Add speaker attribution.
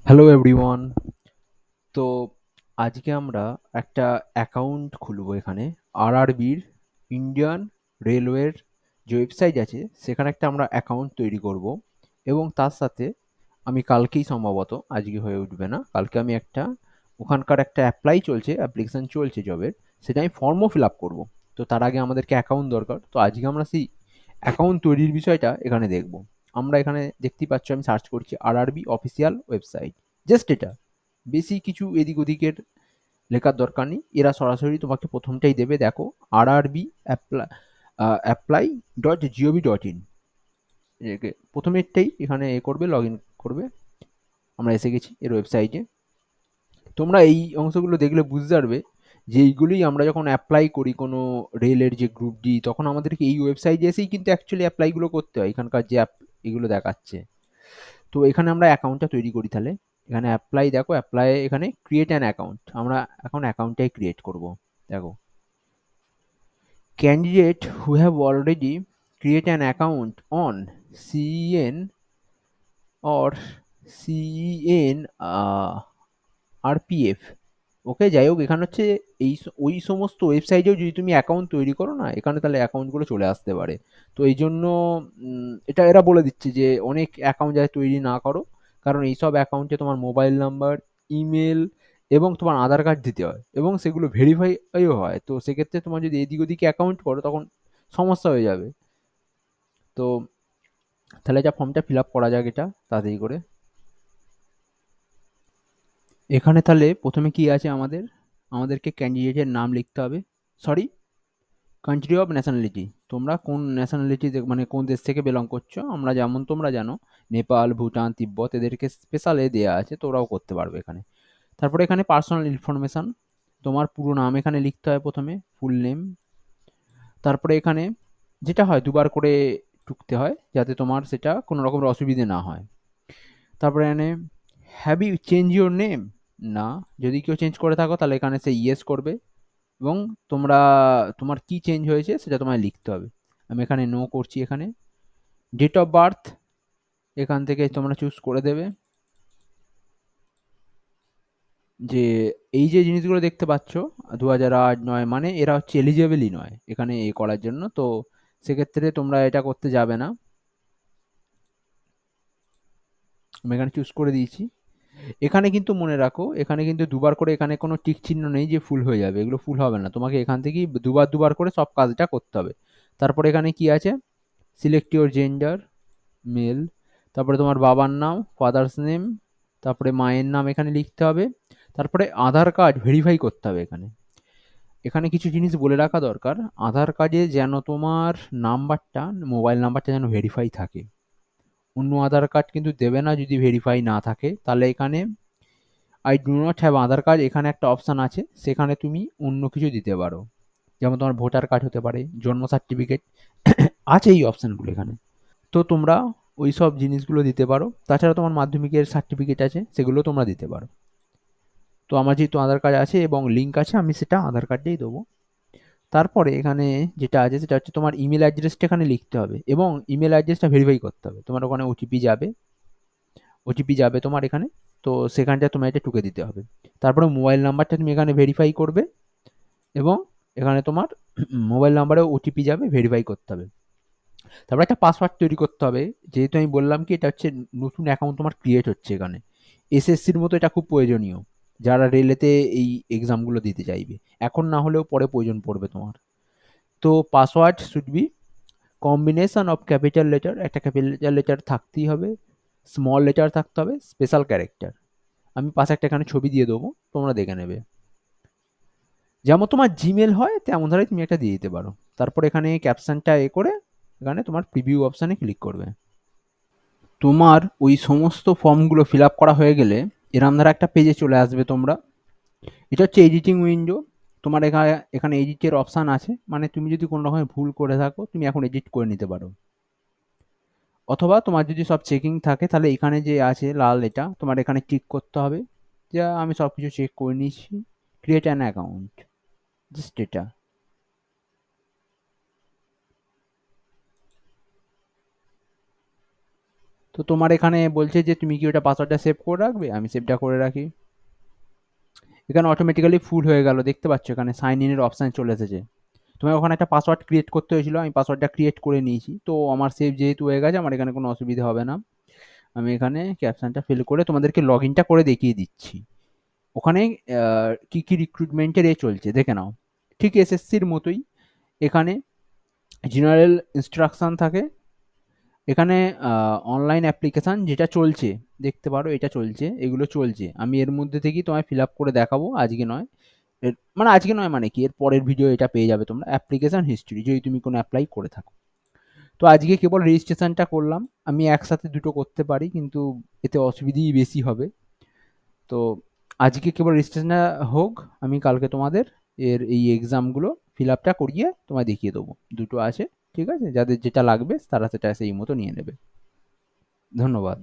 Speaker 1: Hello everyone. তো আজকে আমরা একটা অ্যাকাউন্ট খুলবো এখানে আরআরবির, ইন্ডিয়ান রেলওয়ের যে ওয়েবসাইট আছে সেখানে একটা আমরা অ্যাকাউন্ট তৈরি করব। এবং তার সাথে আমি কালকেই, সম্ভবত আজকে হয়ে উঠবে না, কালকে আমি একটা ওখানকার একটা অ্যাপ্লিকেশন চলছে জবের, সেটা আমি ফর্মও ফিল আপ করবো। তো তার আগে আমাদেরকে অ্যাকাউন্ট দরকার, তো আজকে আমরা সেই অ্যাকাউন্ট তৈরির বিষয়টা এখানে দেখব। আমরা এখানে দেখতেই পাচ্ছ, আমি সার্চ করছি আরআরবি অফিসিয়াল ওয়েবসাইট, জাস্ট এটা। বেশি কিছু এদিক ওদিকের লেখার দরকার নেই, এরা সরাসরি তোমাকে প্রথমটাই দেবে, দেখো, আরআরবি অ্যাপ্লাই .gov.in। প্রথমেরটাই এখানে করবে, লগ ইন করবে। আমরা এসে গেছি এর ওয়েবসাইটে। তোমরা এই অংশগুলো দেখলে বুঝতে পারবে যে এইগুলোই আমরা যখন অ্যাপ্লাই করি কোনো রেলের যে গ্রুপ ডি, তখন আমাদেরকে এই ওয়েবসাইটে এসেই কিন্তু অ্যাকচুয়ালি অ্যাপ্লাইগুলো করতে হয়, এখানকার যে অ্যাপ এগুলো দেখাচ্ছে। তো এখানে আমরা অ্যাকাউন্টটা তৈরি করি তাহলে। এখানে অ্যাপ্লাই, দেখো অ্যাপ্লাই, এখানে ক্রিয়েট অ্যান অ্যাকাউন্ট, আমরা এখন অ্যাকাউন্টটাই ক্রিয়েট করব। দেখো, candidate who have already create an account on CN or CN RPF. Okay, যাই হোক, এখানে হচ্ছে ওই সমস্ত ওয়েবসাইটেও যদি তুমি অ্যাকাউন্ট তৈরি করো না, এখানে তাহলে অ্যাকাউন্টগুলো চলে আসতে পারে। তো এই জন্য এটা এরা বলে দিচ্ছে যে অনেক অ্যাকাউন্ট যাতে তৈরি না করো, কারণ এইসব অ্যাকাউন্টে তোমার মোবাইল নাম্বার, ইমেল এবং তোমার আধার কার্ড দিতে হয়, এবং সেগুলো ভেরিফাইও হয়। তো সেক্ষেত্রে তোমার যদি এদিক ওদিকে অ্যাকাউন্ট করো তখন সমস্যা হয়ে যাবে। তো তাহলে যা, ফর্মটা ফিল আপ করা যাক এটা তাড়াতাড়ি করে। এখানে তাহলে প্রথমে কি আছে আমাদেরকে ক্যান্ডিডেটের নাম লিখতে হবে। সরি, কান্ট্রি অফ ন্যাশনালিটি, তোমরা কোন ন্যাশনালিটি, মানে কোন দেশ থেকে বিলং করছো। আমরা যেমন, তোমরা জানো, নেপাল, ভুটান, তিব্বত, এদেরকে স্পেশাল দেওয়া আছে, তো ওরাও করতে পারবে এখানে। তারপরে এখানে পার্সোনাল ইনফরমেশন, তোমার পুরো নাম এখানে লিখতে হয় প্রথমে, ফুল নেম। তারপরে এখানে যেটা হয়, দুবার করে টুকতে হয় যাতে তোমার সেটা কোনো রকমের অসুবিধে না হয়। তারপরে এখানে have you change your name, না, যদি কেউ চেঞ্জ করে থাকো তাহলে এখানে সে ইয়েস করবে, এবং তোমরা, তোমার কি চেঞ্জ হয়েছে সেটা তোমায় লিখতে হবে। আমি এখানে নো করছি। এখানে ডেট অফ বার্থ এখান থেকে তোমরা চুজ করে দেবে। যে এই যে জিনিসগুলো দেখতে পাচ্ছ, 2008, 9, মানে এরা হচ্ছে এলিজেবলই নয় এখানে এ করার জন্য, তো সেক্ষেত্রে তোমরা এটা করতে যাবে না। আমি এখানে চুজ করে দিয়েছি। এখানে কিন্তু মনে রাখো, এখানে কিন্তু দুবার করে, এখানে কোনো টিক চিহ্ন নেই যে ফুল হয়ে যাবে, এগুলো ফুল হবে না, তোমাকে এখান থেকেই দুবার দুবার করে সব কাজটা করতে হবে। তারপরে এখানে কি আছে, সিলেক্ট ইউর জেন্ডার, মেল। তারপরে তোমার বাবার নাম, ফাদার্স নেম। তারপরে মায়ের নাম এখানে লিখতে হবে। তারপরে আধার কার্ড ভেরিফাই করতে হবে এখানে। এখানে কিছু জিনিস বলে রাখা দরকার, আধার কার্ডে যেন তোমার নাম্বারটা, মোবাইল নাম্বারটা যেন ভেরিফাই থাকে। অন্য আধার কার্ড কিন্তু দেবে না যদি ভেরিফাই না থাকে। তাহলে এখানে I do not have Aadhaar card, এখানে একটা অপশান আছে, সেখানে তুমি অন্য কিছু দিতে পারো, যেমন তোমার ভোটার কার্ড হতে পারে, জন্ম সার্টিফিকেট আছে এই অপশানগুলো এখানে। তো তোমরা ওই সব জিনিসগুলো দিতে পারো। তাছাড়া তোমার মাধ্যমিকের সার্টিফিকেট আছে, সেগুলো তোমরা দিতে পারো। তো আমার যেহেতু আধার কার্ড আছে এবং লিঙ্ক আছে, আমি সেটা আধার কার্ডেই দেবো। তারপরে এখানে যেটা আছে সেটা হচ্ছে তোমার ইমেল অ্যাড্রেসটা এখানে লিখতে হবে, এবং ইমেল অ্যাড্রেসটা ভেরিফাই করতে হবে। তোমার ওখানে ওটিপি যাবে তোমার এখানে, তো সেখানটা তোমার এটা টুকে দিতে হবে। তারপরে মোবাইল নাম্বারটা তুমি এখানে ভেরিফাই করবে, এবং এখানে তোমার মোবাইল নাম্বারে ওটিপি যাবে, ভেরিফাই করতে হবে। তারপরে একটা পাসওয়ার্ড তৈরি করতে হবে, যেহেতু আমি বললাম কি এটা হচ্ছে নতুন অ্যাকাউন্ট তোমার ক্রিয়েট হচ্ছে এখানে। এসএসসির মতো এটা খুব প্রয়োজনীয়, যারা রেলেতে এই এক্সামগুলো দিতে চাইবে, এখন না হলেও পরে প্রয়োজন পড়বে তোমার। তো password should be combination of capital letter, একটা ক্যাপিটাল লেটার থাকতেই হবে, স্মল লেটার থাকতে হবে, স্পেশাল ক্যারেক্টার। আমি পাশে একটা এখানে ছবি দিয়ে দেবো, তোমরা দেখে নেবে। যেমন তোমার জিমেল হয় তেমন ধরে তুমি একটা দিয়ে দিতে পারো। তারপর এখানে ক্যাপশনটা করে এখানে তোমার প্রিভিউ অপশানে ক্লিক করবে। তোমার ওই সমস্ত ফর্মগুলো ফিল আপ করা হয়ে গেলে এরম ধারা একটা পেজে চলে আসবে তোমরা। এটা হচ্ছে এডিটিং উইন্ডো। তোমার এখানে এখানে এডিটের অপশান আছে, মানে তুমি যদি কোনো রকমের ভুল করে থাকো তুমি এখন এডিট করে নিতে পারো। অথবা তোমার যদি সব চেকিং থাকে তাহলে এখানে যে আছে লাল, এটা তোমার এখানে ক্লিক করতে হবে, যা আমি সব কিছু চেক করে নিয়েছি। ক্রিয়েট অ্যান অ্যাকাউন্ট, জাস্ট এটা। তো তোমার এখানে বলছে যে তুমি কি ওটা পাসওয়ার্ডটা সেভ করে রাখবে, আমি সেভটা করে রাখি। এখানে অটোমেটিক্যালি ফুল হয়ে গেল, দেখতে পাচ্ছ এখানে সাইন ইনের অপশান চলে এসেছে। তোমার ওখানে একটা পাসওয়ার্ড ক্রিয়েট করতে হয়েছিল, আমি পাসওয়ার্ডটা ক্রিয়েট করে নিয়েছি, তো আমার সেভ যেহেতু হয়ে গেছে আমার এখানে কোনো অসুবিধা হবে না। আমি এখানে ক্যাপশনটা ফিল করে তোমাদেরকে লগ ইনটা করে দেখিয়ে দিচ্ছি। ওখানে কি কি রিক্রুটমেন্টের চলছে দেখে নাও, ঠিক এসএসসির মতোই। এখানে জেনারেল ইনস্ট্রাকশন থাকে, এখানে অনলাইন অ্যাপ্লিকেশান যেটা চলছে দেখতে পারো, এটা চলছে, এগুলো চলছে। আমি এর মধ্যে থেকেই তোমায় ফিল আপ করে দেখাবো, আজকে নয়। মানে আজকে নয় মানে কি, এর পরের ভিডিও এটা পেয়ে যাবে তোমরা, অ্যাপ্লিকেশান হিস্ট্রি, যদি তুমি কোনো অ্যাপ্লাই করে থাকো। তো আজকে কেবল রেজিস্ট্রেশনটা করলাম, আমি একসাথে দুটো করতে পারি কিন্তু এতে অসুবিধেই বেশি হবে। তো আজকে কেবল রেজিস্ট্রেশনটা হোক, আমি কালকে তোমাদের এই এক্সামগুলো ফিল আপটা করিয়ে তোমায় দেখিয়ে দেবো। দুটো আছে, ঠিক আছে, যাদের যেটা লাগবে তারা সেটা সেই মতো নিয়ে নেবে। ধন্যবাদ।